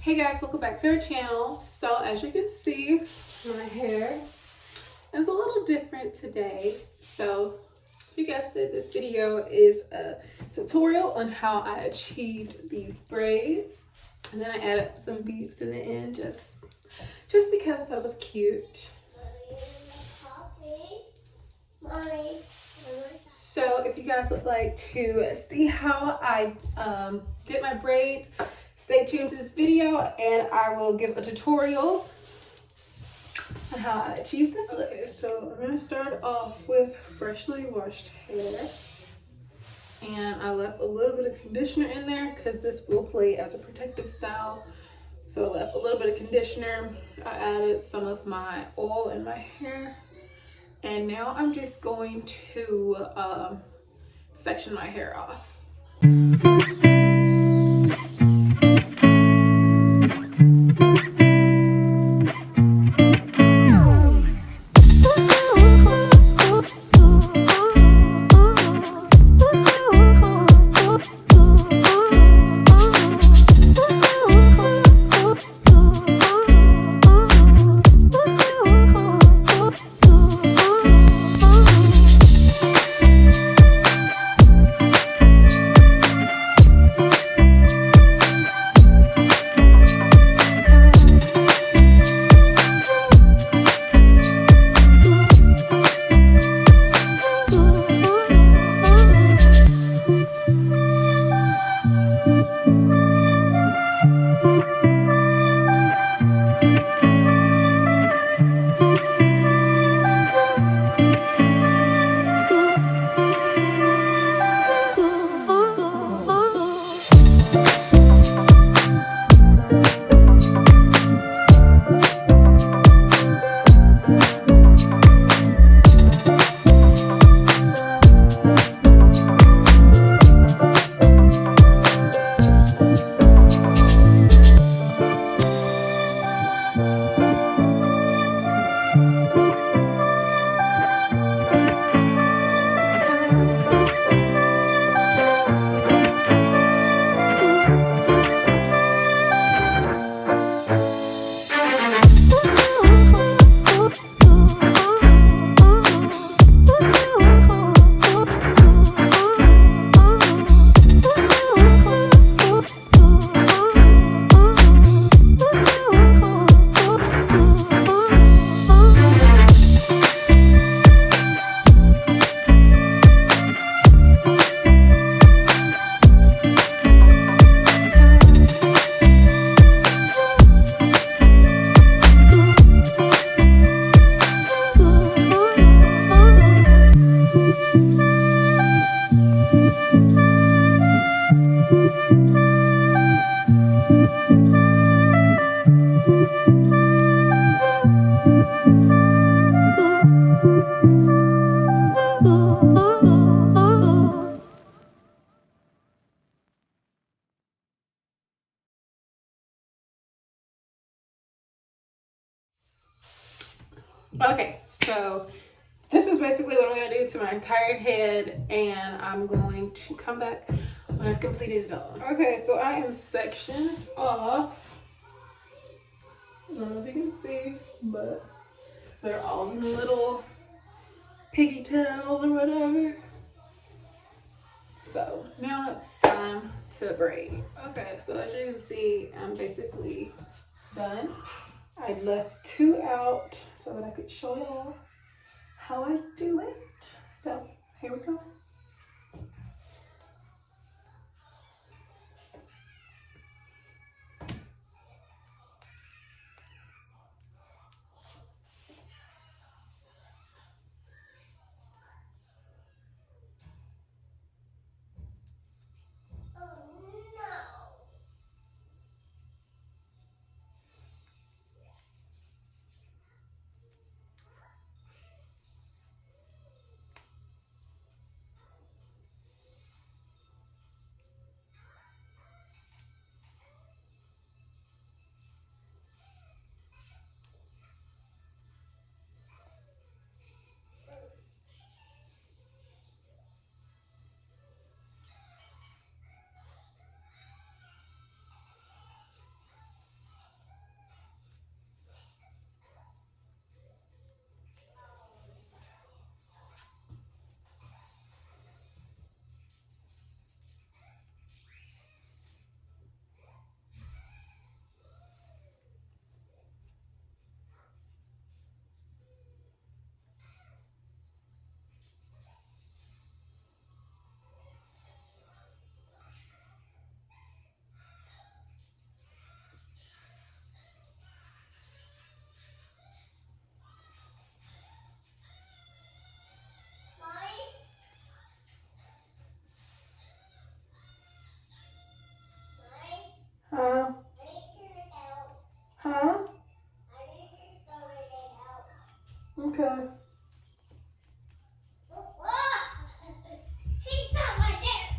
Hey guys, welcome back to our channel. So as you can see, my hair is a little different today. So you guessed it, this video is a tutorial on how I achieved these braids. And then I added some beads in the end just because I thought it was cute. So if you guys would like to see how I did my braids, stay tuned to this video and I will give a tutorial on how I achieved this look. Okay, so I'm going to start off with freshly washed hair. And I left a little bit of conditioner in there because this will play as a protective style. So I left a little bit of conditioner. I added some of my oil in my hair. And now I'm just going to section my hair off. Okay, so this is basically what I'm going to do to my entire head, and I'm going to come back when I've completed it all. Okay, so I am sectioned off. I don't know if you can see, but they're all little piggy tails or whatever. So now it's time to braid. Okay, so as you can see, I'm basically done. I left two out so that I could show y'all how I do it. So here we go. Okay. He's not right there.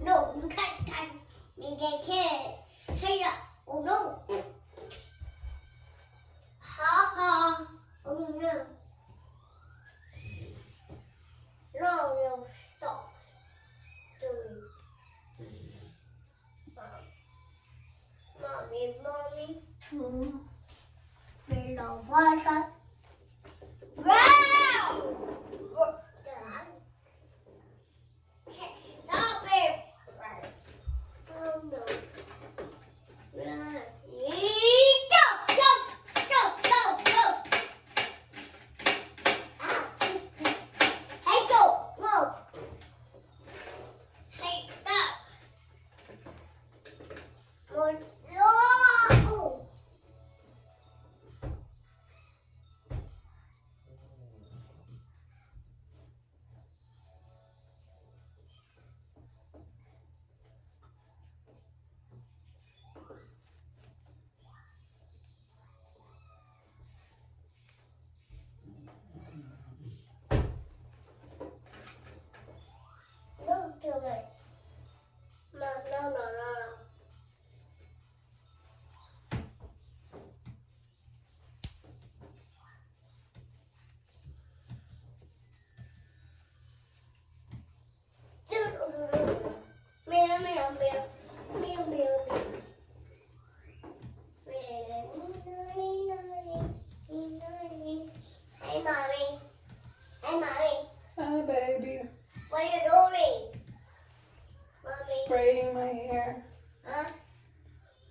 No, you can't touch me. Get kid. Hey up. Oh no. Ha ha. Oh no. No, no, stop. Mommy. Hello, water. Wow! Dad. Stop it. Oh no. Go, go, go, go, go. Ow. Hey, go, go. Hey, stop. More slow. Don't do it. No, no, no, no. Meow, meow, meow. Meow, meow, meow. Hey, mommy. Hey, mommy. Hi, baby. What are you doing? Mommy. Braiding my hair. Huh?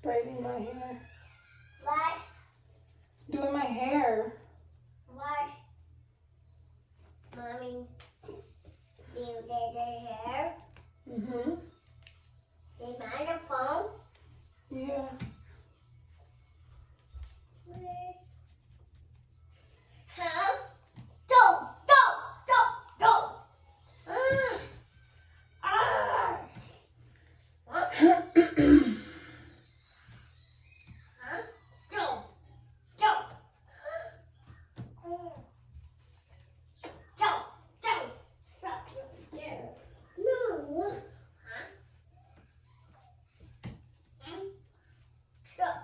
Braiding my hair. What? Doing my hair. What? Mommy. You did the hair? Mm-hmm. Did mine the phone? Yeah. Huh? Don't, don't, don't, don't. What? Huh? Don't, don't. Don't, don't. Stop right there. No. Huh? Stop.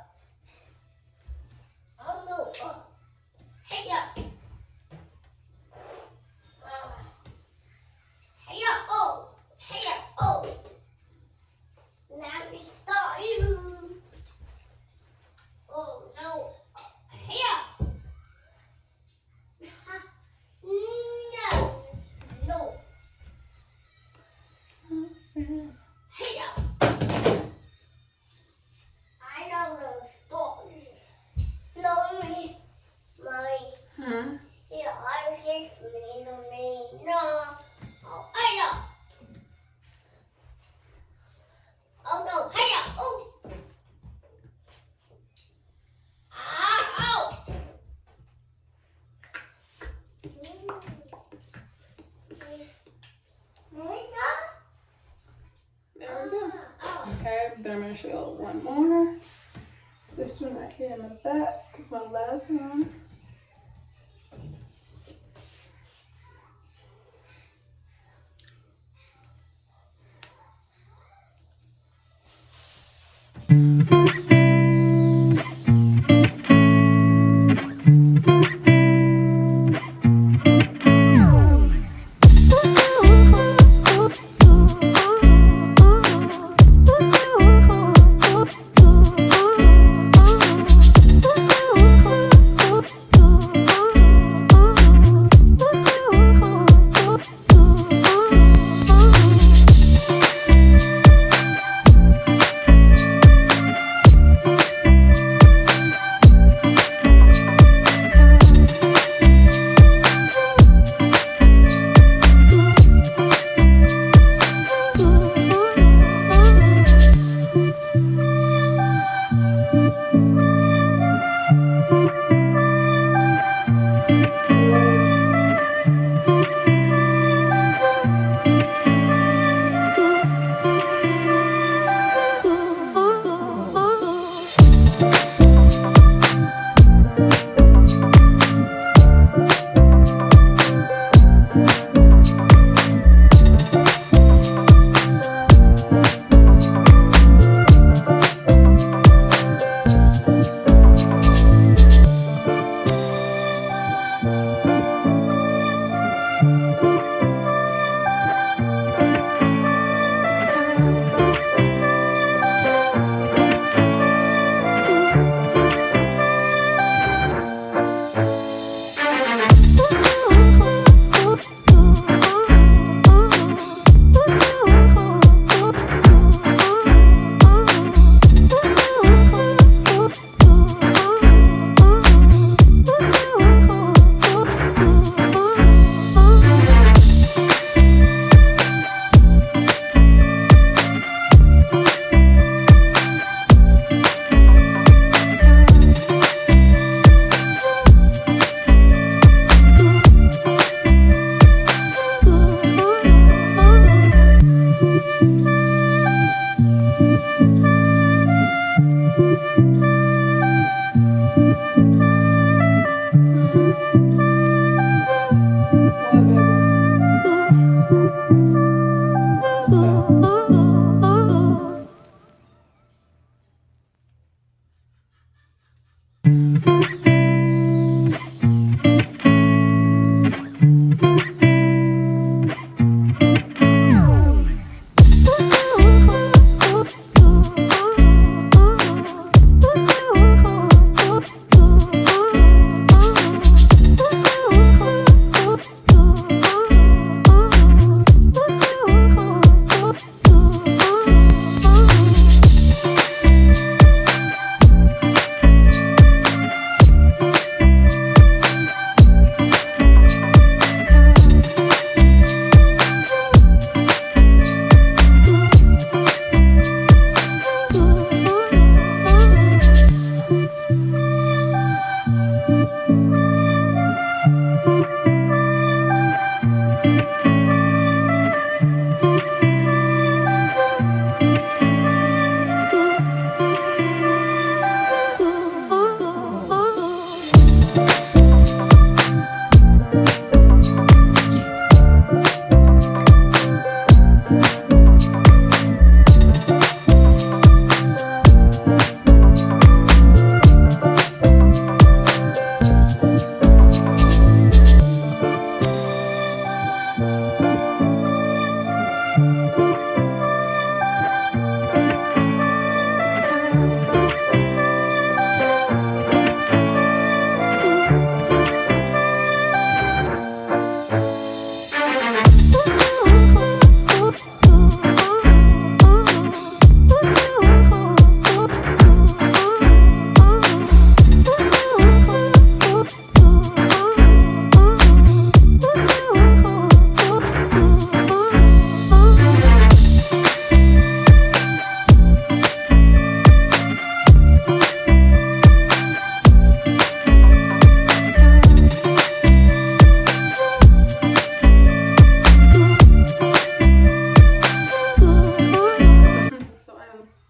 Oh no. Oh. Hey up. Hey up. Oh. Hey up. Oh. Now we start you. Oh no. Hey up. No. No. Hey up. I don't know. Stop. No, me. Mommy. Hmm? Yeah, I was just mean to me. No. Oh, hey up. Oh no, hey up. Oh. Ow. Melissa? There we go. Oh. Okay, then I'm going to show you one more. This one right here in the back is my last one.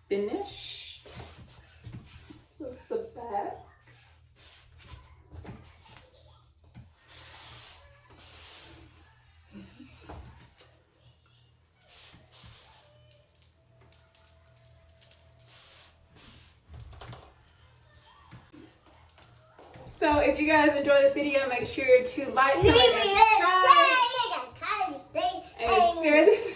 finished. That's the back. So if you guys enjoy this video, make sure to like, comment, and subscribe, and share this